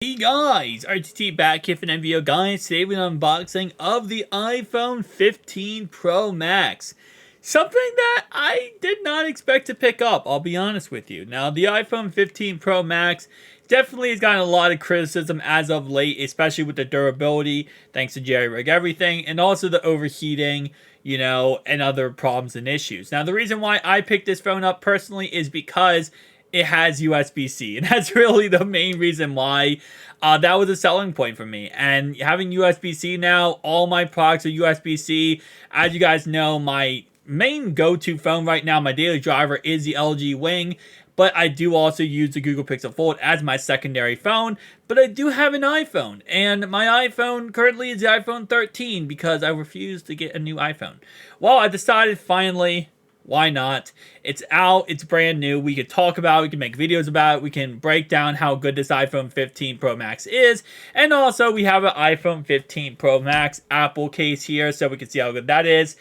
Hey guys, RTT back here for an video. Guys, today we're an unboxing of the iPhone 15 Pro Max. Something that I did not expect to pick up, I'll be honest with you. Now, the iPhone 15 Pro Max definitely has gotten a lot of criticism as of late, especially with the durability, thanks to jerry-rig everything, and also the overheating, and other problems and issues. Now, the reason why I picked this phone up personally is because it has USB-C, and that's really the main reason why that was a selling point for me. And having USB-C now, all my products are USB-C. As you guys know, my main go-to phone right now, my daily driver, is the LG Wing, but I do also use the Google Pixel Fold as my secondary phone. But I do have an iPhone, and my iPhone currently is the iPhone 13 because I refuse to get a new iPhone. Well, I decided finally, why not? It's out, it's brand new, we could talk about it, we can make videos about it, we can break down how good this iPhone 15 Pro Max is, and also we have an iPhone 15 Pro Max Apple case here so we can see how good that is.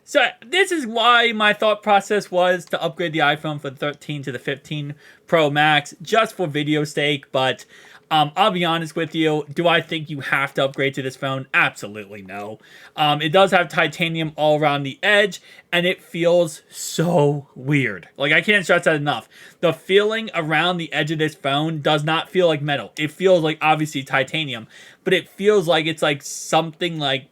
So this is why my thought process was to upgrade the iPhone from the 13 to the 15 Pro Max, just for video sake, but I'll be honest with you, do I think you have to upgrade to this phone? Absolutely no. It does have titanium all around the edge, and it feels so weird. Like, I can't stress that enough. The feeling around the edge of this phone does not feel like metal. It feels like, obviously, titanium, but it feels like it's like something like,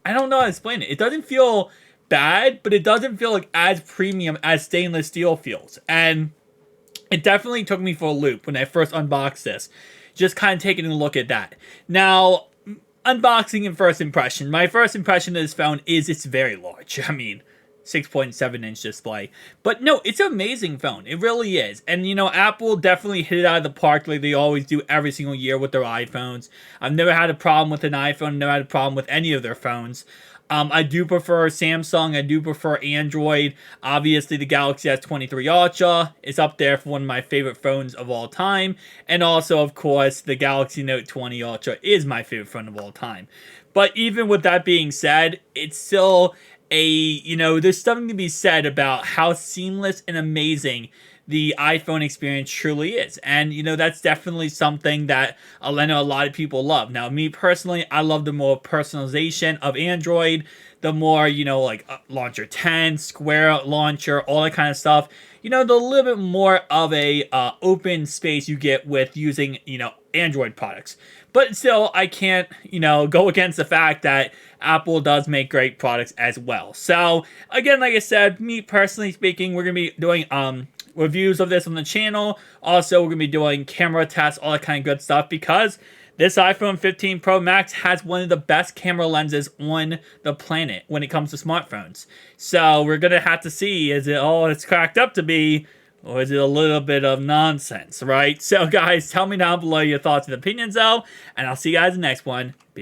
I don't know how to explain it. It doesn't feel bad, but it doesn't feel like as premium as stainless steel feels. And it definitely took me for a loop when I first unboxed this. Just kind of taking a look at that. Now, unboxing and first impression. My first impression of this phone is it's very large. I mean, 6.7-inch display. But no, it's an amazing phone. It really is. And, Apple definitely hit it out of the park like they always do every single year with their iPhones. I've never had a problem with an iPhone. Never had a problem with any of their phones. I do prefer Samsung. I do prefer Android. Obviously, the Galaxy S23 Ultra is up there for one of my favorite phones of all time. And also, of course, the Galaxy Note 20 Ultra is my favorite phone of all time. But even with that being said, it's still there's something to be said about how seamless and amazing the iPhone experience truly is. And, that's definitely something that I know a lot of people love. Now, me personally, I love the more personalization of Android, the more, like Launcher 10, Square Launcher, all that kind of stuff. The little bit more of a open space you get with using, Android products. But still, I can't, go against the fact that Apple does make great products as well. So, again, like I said, me personally speaking, we're going to be doing reviews of this on the channel. Also, we're going to be doing camera tests, all that kind of good stuff, because this iPhone 15 Pro Max has one of the best camera lenses on the planet when it comes to smartphones. So we're going to have to see, is it all it's cracked up to be, or is it a little bit of nonsense, right? So guys, tell me down below your thoughts and opinions though, and I'll see you guys in the next one. Peace.